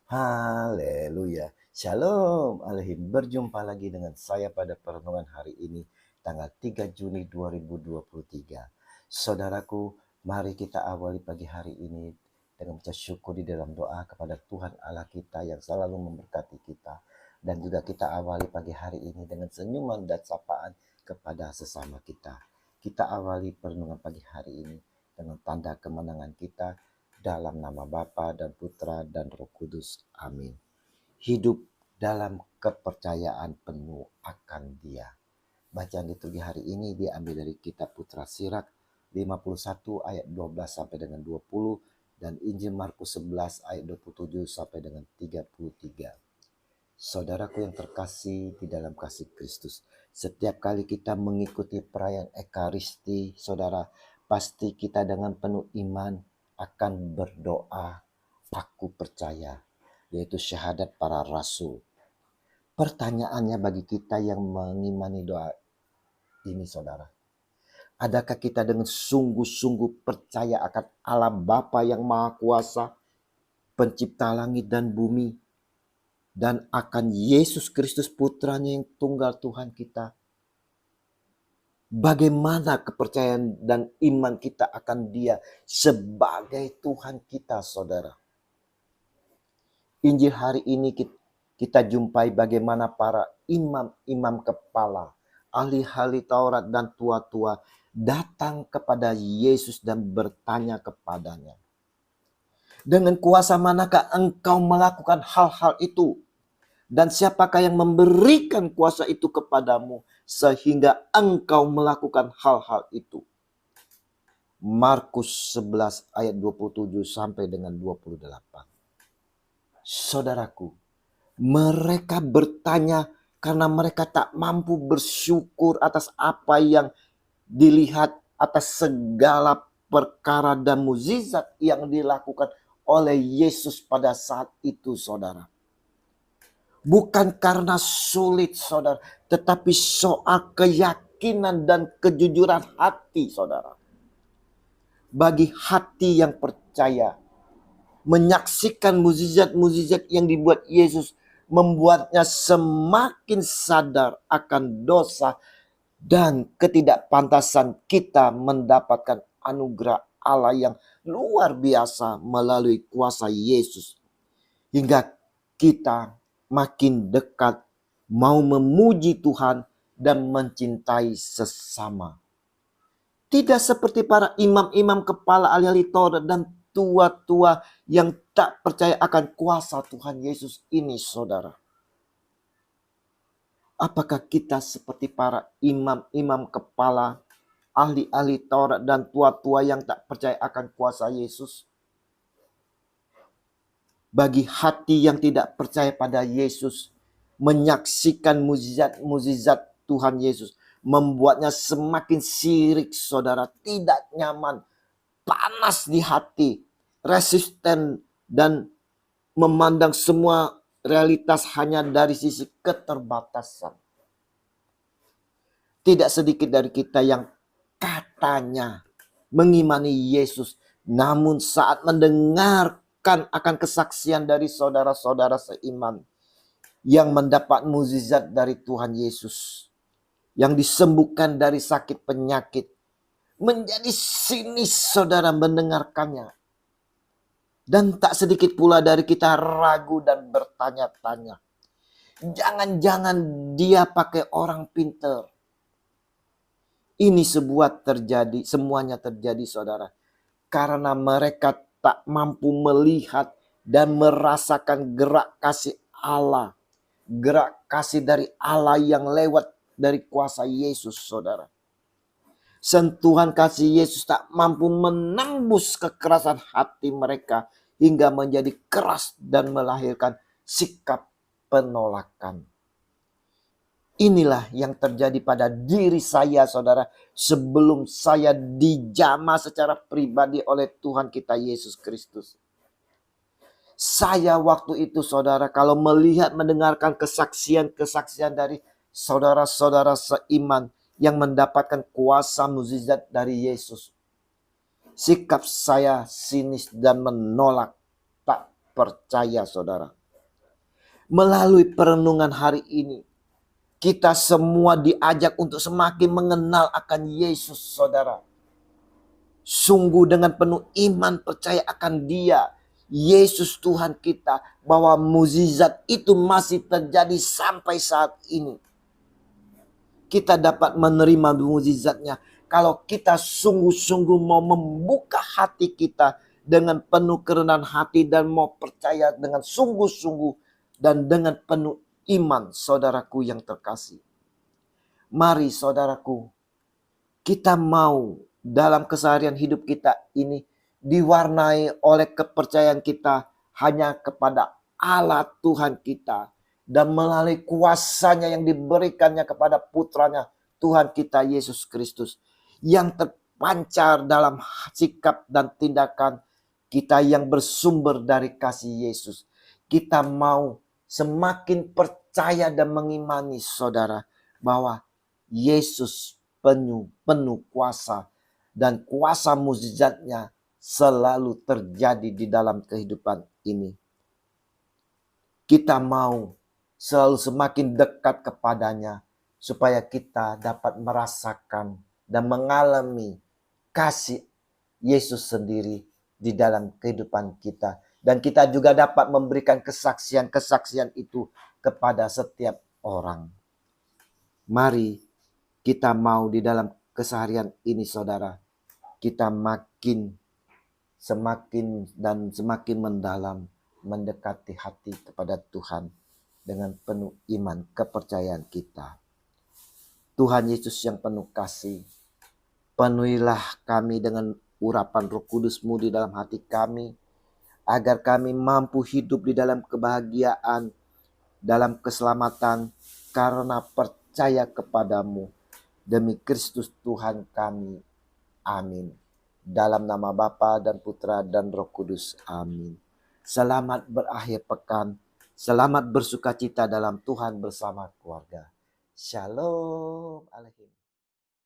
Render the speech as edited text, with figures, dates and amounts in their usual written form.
Haleluya. Shalom Alehim. Berjumpa lagi dengan saya pada perenungan hari ini, tanggal 3 Juni 2023. Saudaraku, mari kita awali pagi hari ini dengan ucap syukur di dalam doa kepada Tuhan Allah kita yang selalu memberkati kita. Dan juga kita awali pagi hari ini dengan senyuman dan sapaan kepada sesama kita. Kita awali perenungan pagi hari ini dengan tanda kemenangan kita, dalam nama Bapa dan Putra dan Roh Kudus. Amin. Hidup dalam kepercayaan penuh akan Dia. Bacaan liturgi hari ini diambil dari kitab Putra Sirak 51 ayat 12 sampai dengan 20 dan Injil Markus 11 ayat 27 sampai dengan 33. Saudaraku yang terkasih di dalam kasih Kristus, setiap kali kita mengikuti perayaan Ekaristi, saudara, pasti kita dengan penuh iman akan berdoa, aku percaya, yaitu syahadat para rasul. Pertanyaannya bagi kita yang mengimani doa ini, saudara, adakah kita dengan sungguh-sungguh percaya akan Allah Bapa yang Maha Kuasa, pencipta langit dan bumi, dan akan Yesus Kristus putranya yang tunggal Tuhan kita? Bagaimana kepercayaan dan iman kita akan Dia sebagai Tuhan kita, saudara? Injil hari ini kita jumpai bagaimana para imam-imam kepala, ahli-ahli Taurat dan tua-tua datang kepada Yesus dan bertanya kepadanya, dengan kuasa manakah engkau melakukan hal-hal itu? Dan siapakah yang memberikan kuasa itu kepadamu sehingga engkau melakukan hal-hal itu? Markus 11 ayat 27 sampai dengan 28. Saudaraku, mereka bertanya karena mereka tak mampu bersyukur atas apa yang dilihat, atas segala perkara dan mukjizat yang dilakukan oleh Yesus pada saat itu, saudara. Bukan karena sulit, saudara, tetapi soal keyakinan dan kejujuran hati, saudara. Bagi hati yang percaya, menyaksikan mukjizat-mukjizat yang dibuat Yesus membuatnya semakin sadar akan dosa dan ketidakpantasan kita mendapatkan anugerah Allah yang luar biasa melalui kuasa Yesus. Hingga kita makin dekat mau memuji Tuhan dan mencintai sesama. Tidak seperti para imam-imam kepala ahli-ahli Taurat dan tua-tua yang tak percaya akan kuasa Tuhan Yesus ini, saudara. Apakah kita seperti para imam-imam kepala, ahli-ahli Taurat dan tua-tua yang tak percaya akan kuasa Yesus? Bagi hati yang tidak percaya pada Yesus, menyaksikan mukjizat Tuhan Yesus membuatnya semakin sirik, saudara, tidak nyaman, panas di hati, resisten, dan memandang semua realitas hanya dari sisi keterbatasan. Tidak sedikit dari kita yang katanya mengimani Yesus, namun saat mendengar akan kesaksian dari saudara-saudara seiman yang mendapat mukjizat dari Tuhan Yesus, yang disembuhkan dari sakit penyakit, menjadi sinis, saudara, mendengarkannya. Dan tak sedikit pula dari kita ragu dan bertanya-tanya, jangan-jangan dia pakai orang pintar. Ini semuanya terjadi, saudara, karena mereka tak mampu melihat dan merasakan gerak kasih Allah. Gerak kasih dari Allah yang lewat dari kuasa Yesus, saudara. Sentuhan kasih Yesus tak mampu menembus kekerasan hati mereka hingga menjadi keras dan melahirkan sikap penolakan. Inilah yang terjadi pada diri saya, saudara, sebelum saya dijamah secara pribadi oleh Tuhan kita Yesus Kristus. Saya waktu itu, saudara, kalau melihat, mendengarkan kesaksian-kesaksian dari saudara-saudara seiman yang mendapatkan kuasa mukjizat dari Yesus, sikap saya sinis dan menolak, tak percaya, saudara. Melalui perenungan hari ini, kita semua diajak untuk semakin mengenal akan Yesus, saudara. Sungguh dengan penuh iman percaya akan Dia, Yesus Tuhan kita, bahwa mukjizat itu masih terjadi sampai saat ini. Kita dapat menerima mukjizatnya kalau kita sungguh-sungguh mau membuka hati kita dengan penuh kerendahan hati dan mau percaya dengan sungguh-sungguh dan dengan penuh iman, saudaraku yang terkasih. Mari saudaraku, kita mau dalam keseharian hidup kita ini diwarnai oleh kepercayaan kita hanya kepada Allah Tuhan kita. Dan melalui kuasanya yang diberikannya kepada putranya Tuhan kita Yesus Kristus. Yang terpancar dalam sikap dan tindakan kita yang bersumber dari kasih Yesus. Kita mau semakin percaya dan mengimani saudara bahwa Yesus penuh kuasa dan kuasa mukjizatnya selalu terjadi di dalam kehidupan ini. Kita mau selalu semakin dekat kepadanya supaya kita dapat merasakan dan mengalami kasih Yesus sendiri di dalam kehidupan kita. Dan kita juga dapat memberikan kesaksian-kesaksian itu kepada setiap orang. Mari kita mau di dalam keseharian ini saudara, kita semakin mendalam mendekati hati kepada Tuhan dengan penuh iman kepercayaan kita. Tuhan Yesus yang penuh kasih, penuhilah kami dengan urapan Roh Kudus-Mu di dalam hati kami, agar kami mampu hidup di dalam kebahagiaan, dalam keselamatan, karena percaya kepadamu. Demi Kristus Tuhan kami. Amin. Dalam nama Bapa dan Putra dan Roh Kudus. Amin. Selamat berakhir pekan. Selamat bersukacita dalam Tuhan bersama keluarga. Shalom Alaikum.